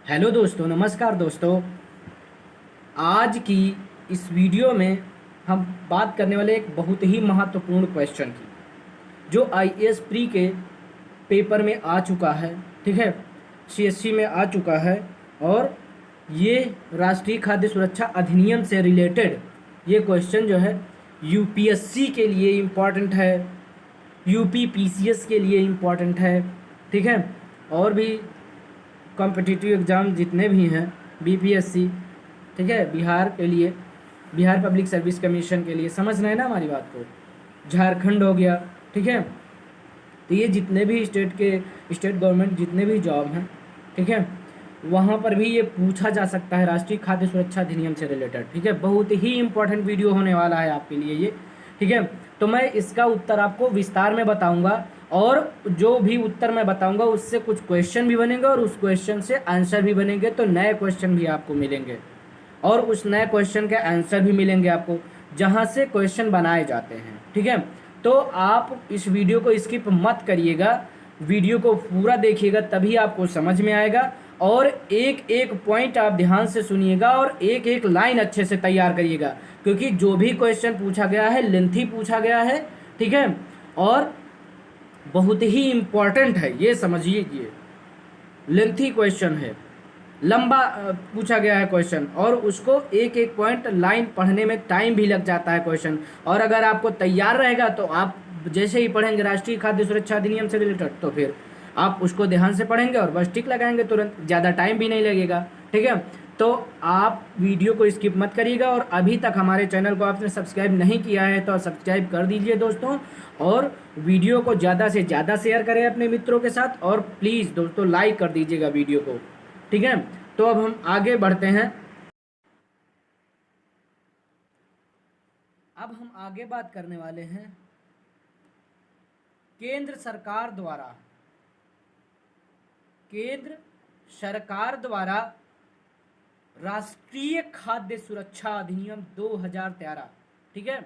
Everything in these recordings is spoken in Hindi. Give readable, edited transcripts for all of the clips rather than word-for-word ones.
हेलो दोस्तों, नमस्कार दोस्तों। आज की इस वीडियो में हम बात करने वाले एक बहुत ही महत्वपूर्ण क्वेश्चन की, जो आईएएस प्री के पेपर में आ चुका है। ठीक है, सीएससी में आ चुका है। और ये राष्ट्रीय खाद्य सुरक्षा अधिनियम से रिलेटेड ये क्वेश्चन जो है यूपीएससी के लिए इम्पॉर्टेंट है, यूपी पीसीएस के लिए इम्पॉर्टेंट है। ठीक है, और भी कॉम्पिटिटिव एग्ज़ाम जितने भी हैं, बीपीएससी, ठीक है, बिहार के लिए, बिहार पब्लिक सर्विस कमीशन के लिए, समझ रहे हैं ना हमारी बात को। झारखंड हो गया। ठीक है, तो ये जितने भी स्टेट गवर्नमेंट जितने भी जॉब हैं, ठीक है, वहाँ पर भी ये पूछा जा सकता है राष्ट्रीय खाद्य सुरक्षा अधिनियम से रिलेटेड। ठीक है, बहुत ही इंपॉर्टेंट वीडियो होने वाला है आपके लिए ये। ठीक है, तो मैं इसका उत्तर आपको विस्तार में बताऊंगा, और जो भी उत्तर मैं बताऊंगा उससे कुछ क्वेश्चन भी बनेंगे और उस क्वेश्चन से आंसर भी बनेंगे, तो नए क्वेश्चन भी आपको मिलेंगे और उस नए क्वेश्चन के आंसर भी मिलेंगे आपको, जहाँ से क्वेश्चन बनाए जाते हैं। ठीक है, तो आप इस वीडियो को स्किप मत करिएगा, वीडियो को पूरा देखिएगा, तभी आपको समझ में आएगा। और एक एक पॉइंट आप ध्यान से सुनिएगा और एक एक लाइन अच्छे से तैयार करिएगा, क्योंकि जो भी क्वेश्चन पूछा गया है लेंथी पूछा गया है। ठीक है, और बहुत ही इम्पॉर्टेंट है, ये समझिए, लेंथी क्वेश्चन है, लंबा पूछा गया है क्वेश्चन, और उसको एक एक पॉइंट लाइन पढ़ने में टाइम भी लग जाता है क्वेश्चन। और अगर आपको तैयार रहेगा तो आप जैसे ही पढ़ेंगे राष्ट्रीय खाद्य सुरक्षा अधिनियम से रिलेटेड, तो फिर आप उसको ध्यान से पढ़ेंगे और बस टिक लगाएंगे तुरंत, ज़्यादा टाइम भी नहीं लगेगा। ठीक है, तो आप वीडियो को स्किप मत करिएगा, और अभी तक हमारे चैनल को आपने सब्सक्राइब नहीं किया है तो सब्सक्राइब कर दीजिए दोस्तों, और वीडियो को ज़्यादा से ज़्यादा शेयर करें अपने मित्रों के साथ, और प्लीज़ दोस्तों लाइक कर दीजिएगा वीडियो को। ठीक है, तो अब हम आगे बढ़ते हैं। अब हम आगे बात करने वाले हैं केंद्र सरकार द्वारा, केंद्र सरकार द्वारा राष्ट्रीय खाद्य सुरक्षा अधिनियम 2013। ठीक है,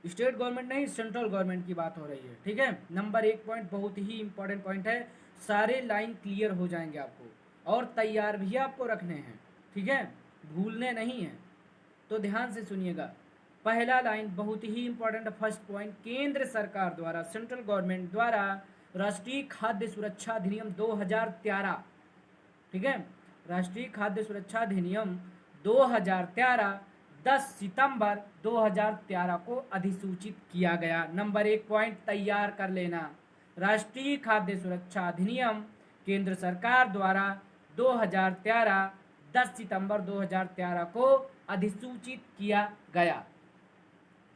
स्टेट गवर्नमेंट नहीं, सेंट्रल गवर्नमेंट की बात हो रही है। ठीक है, नंबर एक पॉइंट बहुत ही इंपॉर्टेंट पॉइंट है, सारे लाइन क्लियर हो जाएंगे आपको, और तैयार भी आपको रखने हैं। ठीक है, भूलने नहीं है, तो ध्यान से सुनिएगा। पहला लाइन बहुत ही इंपॉर्टेंट, फर्स्ट पॉइंट, केंद्र सरकार द्वारा, सेंट्रल गवर्नमेंट द्वारा राष्ट्रीय खाद्य सुरक्षा अधिनियम 2013। ठीक है, राष्ट्रीय खाद्य सुरक्षा अधिनियम 2013 10 सितंबर 2013 को अधिसूचित किया गया। नंबर एक पॉइंट तैयार कर लेना, राष्ट्रीय खाद्य सुरक्षा अधिनियम केंद्र सरकार द्वारा 2013 10 सितंबर 2013 को अधिसूचित किया गया।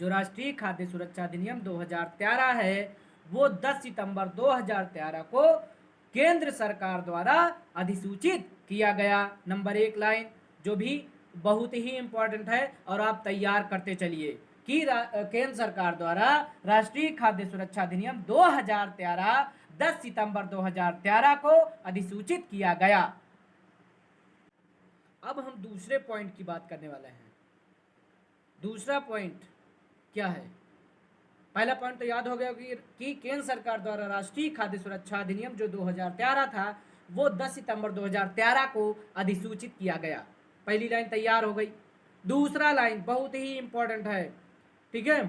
जो राष्ट्रीय खाद्य सुरक्षा अधिनियम 2013 है वो 10 सितंबर 2013 को केंद्र सरकार द्वारा अधिसूचित किया गया। नंबर एक लाइन जो भी बहुत ही इंपॉर्टेंट है, और आप तैयार करते चलिए कि केंद्र सरकार द्वारा राष्ट्रीय खाद्य सुरक्षा अधिनियम 2013 10 सितंबर 2013 को अधिसूचित किया गया। अब हम दूसरे पॉइंट की बात करने वाले हैं। दूसरा पॉइंट क्या है? पहला पॉइंट तो याद हो गया कि केंद्र सरकार द्वारा राष्ट्रीय खाद्य सुरक्षा अधिनियम जो 2013 था वो 10 सितंबर 2013 को अधिसूचित किया गया। पहली लाइन तैयार हो गई। दूसरा लाइन बहुत ही इंपॉर्टेंट है, ठीक है,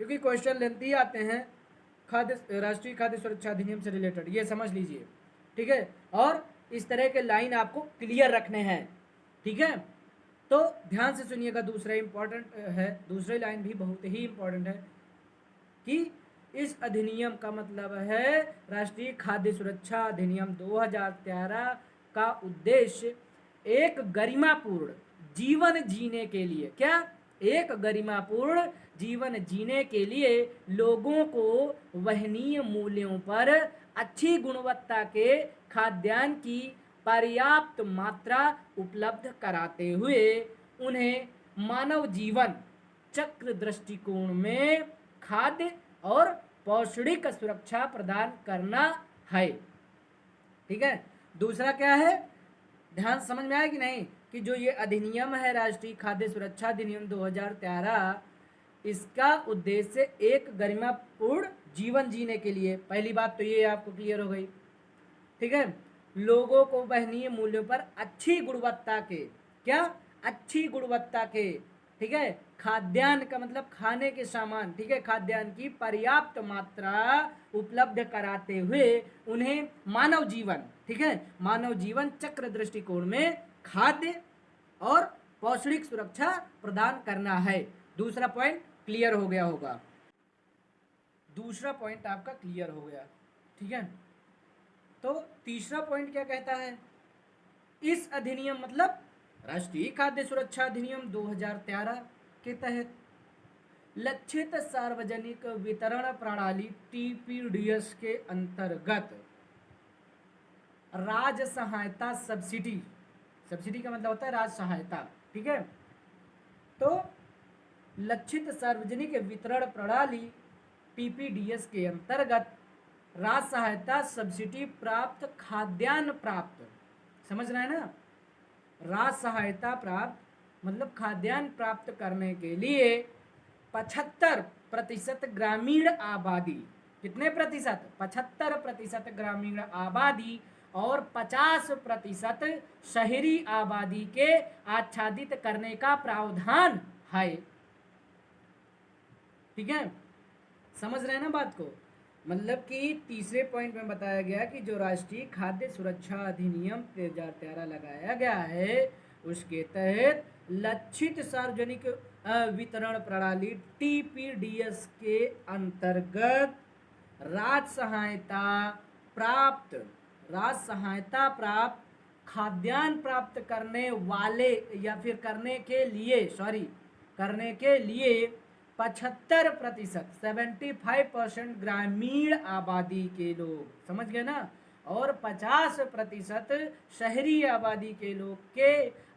क्योंकि क्वेश्चन लेंथी आते हैं राष्ट्रीय खाद्य सुरक्षा अधिनियम से रिलेटेड, ये समझ लीजिए। ठीक है, और इस तरह के लाइन आपको क्लियर रखने हैं। ठीक है, तो ध्यान से सुनिएगा, दूसरा इंपॉर्टेंट है, दूसरी लाइन भी बहुत ही इंपॉर्टेंट है कि इस अधिनियम का मतलब है राष्ट्रीय खाद्य सुरक्षा अधिनियम 2013 का उद्देश्य एक गरिमापूर्ण जीवन जीने के लिए, क्या, एक गरिमापूर्ण जीवन जीने के लिए लोगों को वहनीय मूल्यों पर अच्छी गुणवत्ता के खाद्यान्न की पर्याप्त मात्रा उपलब्ध कराते हुए उन्हें मानव जीवन चक्र दृष्टिकोण में खाद्य और पौष्टिक सुरक्षा प्रदान करना है। ठीक है, दूसरा क्या है, ध्यान समझ में आया कि नहीं, कि जो ये अधिनियम है राष्ट्रीय खाद्य सुरक्षा अधिनियम 2013, इसका उद्देश्य एक गरिमापूर्ण जीवन जीने के लिए, पहली बात तो ये आपको क्लियर हो गई। ठीक है, लोगों को वहनीय मूल्यों पर अच्छी गुणवत्ता के, क्या, अच्छी गुणवत्ता के, ठीक है, खाद्यान्न का मतलब खाने के सामान, ठीक है, खाद्यान्न की पर्याप्त मात्रा उपलब्ध कराते हुए उन्हें मानव जीवन, ठीक है, मानव जीवन चक्र दृष्टिकोण में खाद्य और पौष्टिक सुरक्षा प्रदान करना है। दूसरा पॉइंट क्लियर हो गया होगा, दूसरा पॉइंट आपका क्लियर हो गया, ठीक है। तो तीसरा पॉइंट क्या कहता है, इस अधिनियम मतलब राष्ट्रीय खाद्य सुरक्षा अधिनियम 2013 के तहत लक्षित सार्वजनिक वितरण प्रणाली टीपीडीएस के अंतर्गत राज्य सहायता सब्सिडी, सब्सिडी का मतलब होता है राज्य सहायता, ठीक है। तो लक्षित सार्वजनिक वितरण प्रणाली टीपीडीएस के अंतर्गत राज्य सहायता सब्सिडी प्राप्त खाद्यान्न प्राप्त, समझ रहे हैं ना, राज्य सहायता प्राप्त मतलब खाद्यान्न प्राप्त करने के लिए 75% ग्रामीण आबादी, कितने प्रतिशत, 75% ग्रामीण आबादी और 50% शहरी आबादी के आच्छादित करने का प्रावधान है, ठीक है, समझ रहे हैं ना बात को। मतलब कि तीसरे पॉइंट में बताया गया कि जो राष्ट्रीय खाद्य सुरक्षा अधिनियम 2013 लगाया गया है उसके तहत लक्षित सार्वजनिक वितरण प्रणाली टीपीडीएस के अंतर्गत राज्य सहायता प्राप्त खाद्यान्न प्राप्त करने वाले या फिर करने के लिए 75% 75% ग्रामीण आबादी के लोग, समझ गए ना, और 50% शहरी आबादी के लोग के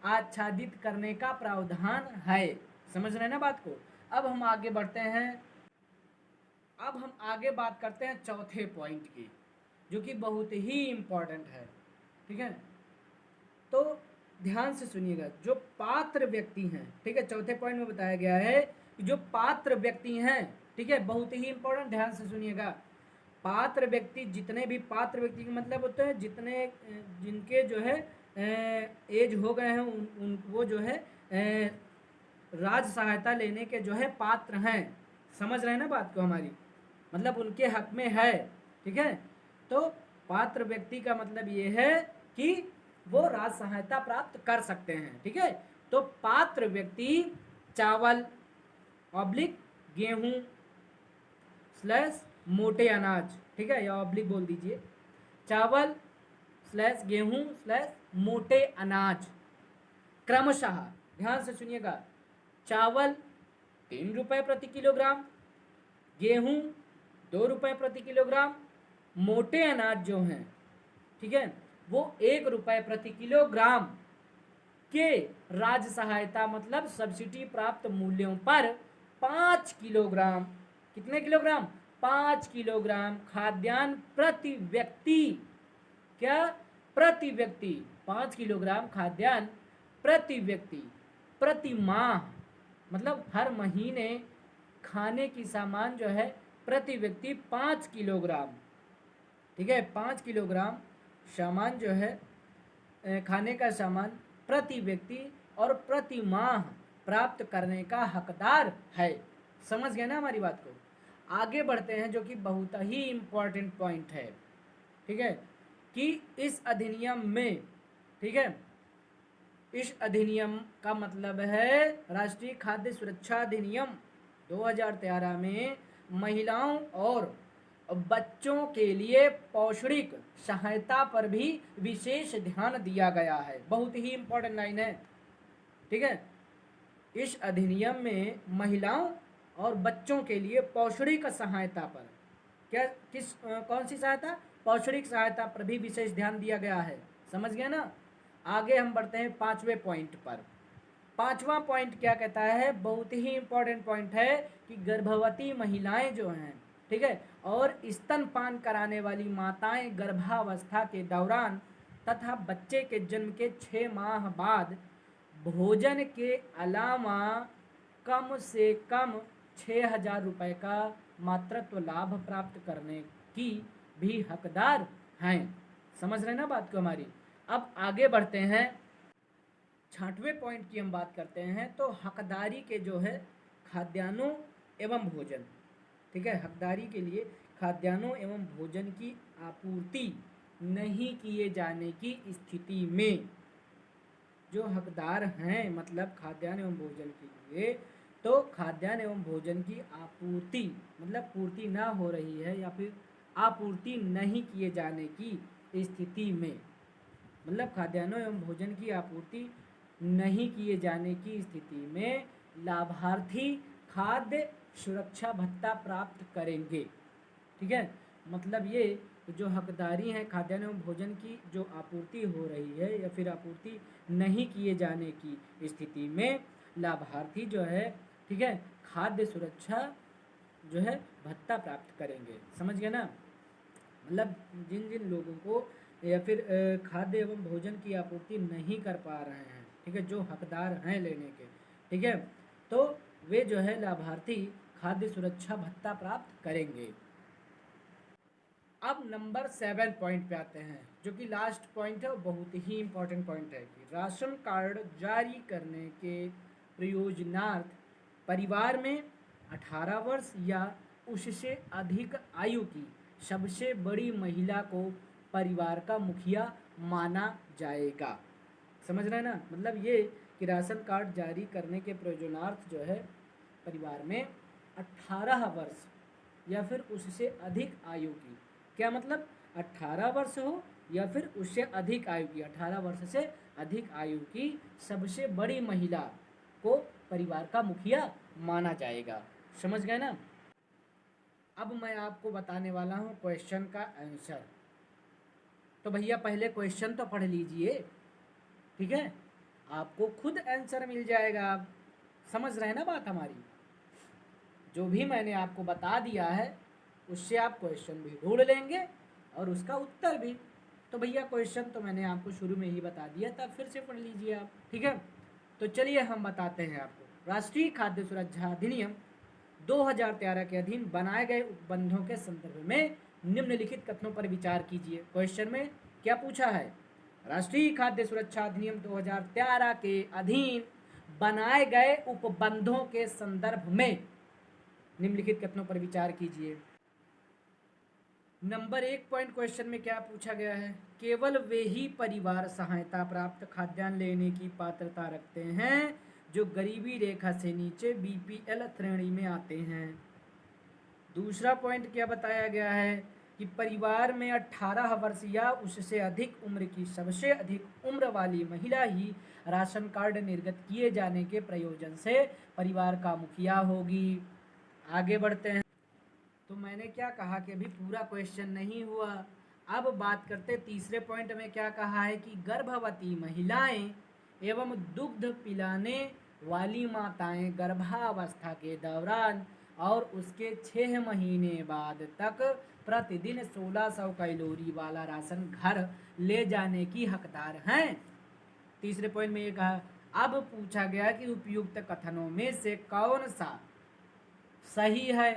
आच्छादित करने का प्रावधान है, समझ रहे ना बात को। अब हम आगे बढ़ते हैं, अब हम आगे बात करते हैं चौथे पॉइंट की, जो कि बहुत ही इंपॉर्टेंट है, ठीक है। तो ध्यान से सुनिएगा, जो पात्र व्यक्ति हैं, ठीक है, चौथे पॉइंट में बताया गया है कि जो पात्र व्यक्ति हैं, ठीक है, बहुत ही इंपॉर्टेंट, ध्यान से सुनिएगा, पात्र व्यक्ति, जितने भी पात्र व्यक्ति का मतलब होता है जितने जिनके जो है एज हो गए हैं उन वो जो है राज्य सहायता लेने के जो है पात्र हैं, समझ रहे हैं ना बात को हमारी, मतलब उनके हक में है, ठीक है। तो पात्र व्यक्ति का मतलब ये है कि वो राज्य सहायता प्राप्त कर सकते हैं, ठीक है। तो पात्र व्यक्ति चावल ऑब्लिक गेहूं स्लैश मोटे अनाज, ठीक है, या ऑब्लिक बोल दीजिए, चावल स्लैश गेहूं स्लैश मोटे अनाज, क्रमशः ध्यान से सुनिएगा, चावल 3 रुपये प्रति किलोग्राम, गेहूं 2 रुपये प्रति किलोग्राम, मोटे अनाज जो हैं, ठीक है, वो 1 रुपये प्रति किलोग्राम के राज्य सहायता मतलब सब्सिडी प्राप्त मूल्यों पर 5 किलोग्राम, कितने किलोग्राम, 5 किलोग्राम खाद्यान्न प्रति व्यक्ति, क्या, प्रति व्यक्ति 5 किलोग्राम खाद्यान्न प्रति व्यक्ति प्रति माह, मतलब हर महीने खाने की सामान जो है प्रति व्यक्ति 5 किलोग्राम, ठीक है, 5 किलोग्राम सामान जो है खाने का सामान प्रति व्यक्ति और प्रति माह प्राप्त करने का हकदार है, समझ गए ना हमारी बात को। आगे बढ़ते हैं, जो कि बहुत ही इम्पोर्टेंट पॉइंट है, ठीक है, कि इस अधिनियम में, ठीक है, इस अधिनियम का मतलब है राष्ट्रीय खाद्य सुरक्षा अधिनियम 2013 में महिलाओं और बच्चों के लिए पौष्टिक सहायता पर भी विशेष ध्यान दिया गया है, बहुत ही इंपॉर्टेंट लाइन है, ठीक है। इस अधिनियम में महिलाओं और बच्चों के लिए पौष्टिक सहायता पर, क्या, कौन सी सहायता, पौष्टिक सहायता पर भी विशेष ध्यान दिया गया है, समझ गया ना। आगे हम बढ़ते हैं 5वें पॉइंट पर। 5वां पॉइंट क्या कहता है, बहुत ही इंपॉर्टेंट पॉइंट है कि गर्भवती महिलाएं जो हैं, ठीक है, और स्तनपान कराने वाली माताएं गर्भावस्था के दौरान तथा बच्चे के जन्म के 6 माह बाद भोजन के अलावा कम से कम 6,000 रुपये का मातृत्व लाभ प्राप्त करने की भी हकदार हैं, समझ रहे हैं ना बात को हमारी। अब आगे बढ़ते हैं, 6वें पॉइंट की हम बात करते हैं। तो हकदारी के जो है खाद्यान्नों एवं भोजन, ठीक है, हकदारी के लिए खाद्यान्नों एवं भोजन की आपूर्ति नहीं किए जाने की स्थिति में, जो हकदार हैं मतलब खाद्यान्न एवं भोजन के लिए, तो खाद्यान्न एवं भोजन की आपूर्ति मतलब पूर्ति ना हो रही है या फिर आपूर्ति नहीं किए जाने की स्थिति में, मतलब खाद्यान्नों एवं भोजन की आपूर्ति नहीं किए जाने की स्थिति में लाभार्थी खाद्य सुरक्षा भत्ता प्राप्त करेंगे, ठीक है। मतलब ये जो हकदारी हैं खाद्यान्न एवं भोजन की जो आपूर्ति हो रही है या फिर आपूर्ति नहीं किए जाने की स्थिति में लाभार्थी जो है, ठीक है, खाद्य सुरक्षा जो है भत्ता प्राप्त करेंगे। समझ गए ना, मतलब जिन जिन लोगों को या फिर खाद्य एवं भोजन की आपूर्ति नहीं कर पा रहे हैं, ठीक है, जो हकदार हैं लेने के, ठीक है, तो वे जो है लाभार्थी खाद्य सुरक्षा भत्ता प्राप्त करेंगे। अब नंबर 7 पॉइंट पे आते हैं, जो कि लास्ट पॉइंट है, बहुत ही इंपॉर्टेंट पॉइंट है कि राशन कार्ड जारी करने के प्रयोजनार्थ परिवार में 18 वर्ष या उससे अधिक आयु की सबसे बड़ी महिला को परिवार का मुखिया माना जाएगा। समझ रहे हैं ना, मतलब ये कि राशन कार्ड जारी करने के प्रयोजनार्थ जो है परिवार में 18 वर्ष या फिर उससे अधिक आयु की, क्या मतलब 18 वर्ष हो या फिर उससे अधिक आयु की, 18 वर्ष से अधिक आयु की सबसे बड़ी महिला को परिवार का मुखिया माना जाएगा। समझ गए ना। अब मैं आपको बताने वाला हूँ क्वेश्चन का आंसर। तो भैया पहले क्वेश्चन तो पढ़ लीजिए, ठीक है, आपको खुद आंसर मिल जाएगा। आप समझ रहे हैं ना बात हमारी। जो भी मैंने आपको बता दिया है उससे आप क्वेश्चन भी ढूंढ लेंगे और उसका उत्तर भी। तो भैया क्वेश्चन तो मैंने आपको शुरू में ही बता दिया था, फिर से पढ़ लीजिए आप, ठीक है। तो चलिए हम बताते हैं आपको। राष्ट्रीय खाद्य सुरक्षा अधिनियम 2013 के अधीन बनाए गए उपबंधों के संदर्भ में निम्नलिखित कथनों पर विचार कीजिए। क्वेश्चन में क्या पूछा है, राष्ट्रीय खाद्य सुरक्षा अधिनियम 2013 के अधीन बनाए गए उपबंधों के संदर्भ में निम्नलिखित कथनों पर विचार कीजिए। नंबर 1 पॉइंट क्वेश्चन में क्या पूछा गया है, केवल वे ही परिवार सहायता प्राप्त खाद्यान्न लेने की पात्रता रखते हैं जो गरीबी रेखा से नीचे बीपीएल श्रेणी में आते हैं। दूसरा पॉइंट क्या बताया गया है कि परिवार में 18 वर्ष या उससे अधिक उम्र की सबसे अधिक उम्र वाली महिला ही राशन कार्ड निर्गत किए जाने के प्रयोजन से परिवार का मुखिया होगी। आगे बढ़ते हैं। तो मैंने क्या कहा कि अभी पूरा क्वेश्चन नहीं हुआ। अब बात करते तीसरे पॉइंट में क्या कहा है कि गर्भवती महिलाएं एवं दुग्ध पिलाने वाली माताएं गर्भावस्था के दौरान और उसके 6 महीने बाद तक प्रतिदिन 1600 कैलोरी वाला राशन घर ले जाने की हकदार हैं। तीसरे पॉइंट में ये कहा। अब पूछा गया कि उपयुक्त कथनों में से कौन सा सही है।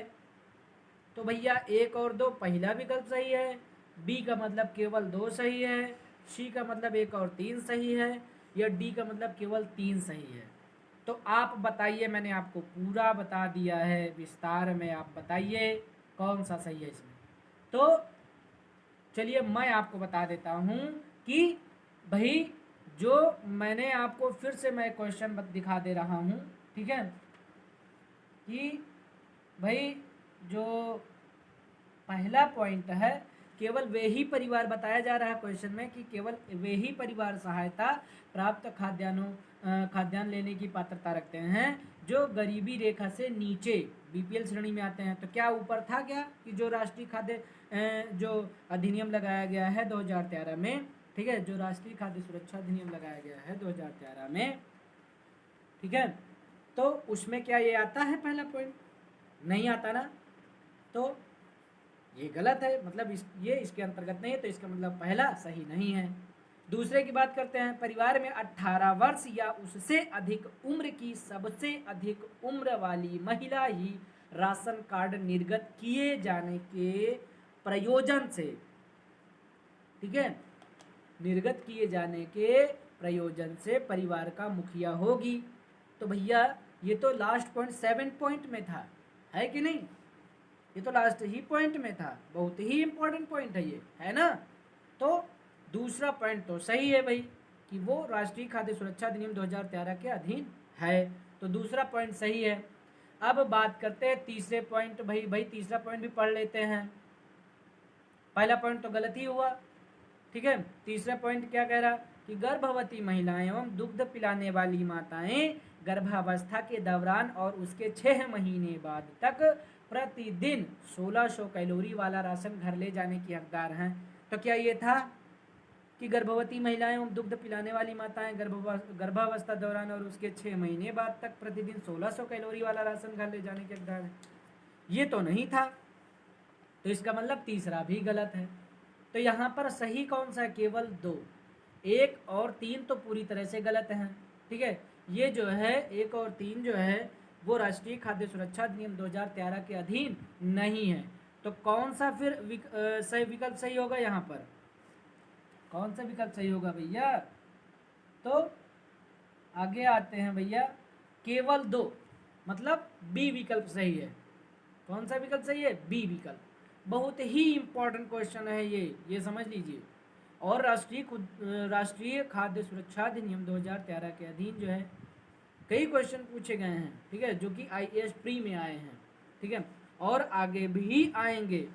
तो भैया 1 और 2 पहला विकल्प सही है, बी का मतलब केवल 2 सही है, सी का मतलब 1 और 3 सही है, या डी का मतलब केवल 3 सही है। तो आप बताइए, मैंने आपको पूरा बता दिया है विस्तार में, आप बताइए कौन सा सही है इसमें। तो चलिए मैं आपको बता देता हूँ कि भाई जो मैंने आपको फिर से मैं क्वेश्चन दिखा दे रहा हूँ, ठीक है, कि भाई जो पहला पॉइंट है केवल वे ही परिवार बताया जा रहा है क्वेश्चन में कि केवल वे ही परिवार सहायता प्राप्त खाद्यान्न लेने की पात्रता रखते हैं जो गरीबी रेखा से नीचे बीपीएल श्रेणी में आते हैं। तो क्या ऊपर था क्या कि जो राष्ट्रीय खाद्य जो अधिनियम लगाया गया है 2013 में, ठीक है, जो राष्ट्रीय खाद्य सुरक्षा अधिनियम लगाया गया है 2013 में, ठीक है, तो उसमें क्या ये आता है पहला पॉइंट? नहीं आता ना, तो ये गलत है, मतलब ये इसके अंतर्गत नहीं है, तो इसका मतलब पहला सही नहीं है। दूसरे की बात करते हैं, परिवार में 18 वर्ष या उससे अधिक उम्र की सबसे अधिक उम्र वाली महिला ही राशन कार्ड निर्गत किए जाने के प्रयोजन से, ठीक है, निर्गत किए जाने के प्रयोजन से परिवार का मुखिया होगी। तो भैया ये तो लास्ट पॉइंट 7 पॉइंट में था, है कि नहीं? ये तो लास्ट ही पॉइंट में था, बहुत ही इंपॉर्टेंट पॉइंट है ये, है ना? तो दूसरा पॉइंट तो सही है भाई कि वो राष्ट्रीय खाद्य सुरक्षा अधिनियम 2013 के अधीन है, तो दूसरा पॉइंट सही है। अब बात करते हैं तीसरे पॉइंट। भाई तीसरा पॉइंट भी पढ़ लेते हैं। पहला पॉइंट तो गलत ही हुआ, ठीक है। तीसरा पॉइंट क्या कह रहा कि गर्भवती महिलाएं एवं दुग्ध पिलाने वाली माताएं गर्भावस्था के दौरान और उसके 6 महीने बाद तक प्रतिदिन 1600 कैलोरी वाला राशन घर ले जाने की हकदार हैं। तो क्या ये था कि गर्भवती महिलाएं एवं दुग्ध पिलाने वाली माताएं गर्भावस्था दौरान और उसके 6 महीने बाद तक प्रतिदिन 1600 कैलोरी वाला राशन घर ले जाने के हकदार हैं? ये तो नहीं था, तो इसका मतलब तीसरा भी गलत है। तो यहाँ पर सही कौन सा है? केवल 2। 1 और 3 तो पूरी तरह से गलत हैं, ठीक है। ये जो है 1 और 3 जो है वो राष्ट्रीय खाद्य सुरक्षा अधिनियम 2013 के अधीन नहीं है। तो कौन सा फिर सही विकल्प सही होगा? यहाँ पर कौन सा विकल्प सही होगा भैया? तो आगे आते हैं भैया, केवल 2, मतलब बी विकल्प सही है। कौन सा विकल्प सही है? बी विकल्प। बहुत ही इंपॉर्टेंट क्वेश्चन है ये समझ लीजिए। और राष्ट्रीय खाद्य सुरक्षा अधिनियम 2013 के अधीन जो है कई क्वेश्चन पूछे गए हैं, ठीक है, जो कि आईएएस प्री में आए हैं, ठीक है, और आगे भी आएंगे,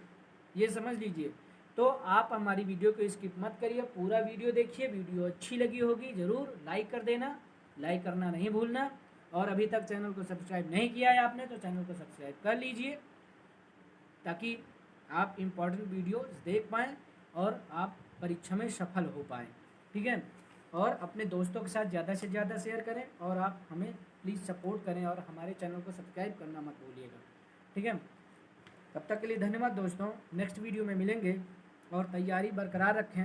ये समझ लीजिए। तो आप हमारी वीडियो को स्किप मत करिए, पूरा वीडियो देखिए। वीडियो अच्छी लगी होगी ज़रूर लाइक कर देना, लाइक करना नहीं भूलना। और अभी तक चैनल को सब्सक्राइब नहीं किया है आपने तो चैनल को सब्सक्राइब कर लीजिए, ताकि आप इम्पॉर्टेंट वीडियोस देख पाएँ और आप परीक्षा में सफल हो पाएँ, ठीक है। और अपने दोस्तों के साथ ज़्यादा से ज़्यादा शेयर करें और आप हमें प्लीज़ सपोर्ट करें और हमारे चैनल को सब्सक्राइब करना मत भूलिएगा, ठीक है। तब तक के लिए धन्यवाद दोस्तों, नेक्स्ट वीडियो में मिलेंगे और तैयारी बरकरार रखें।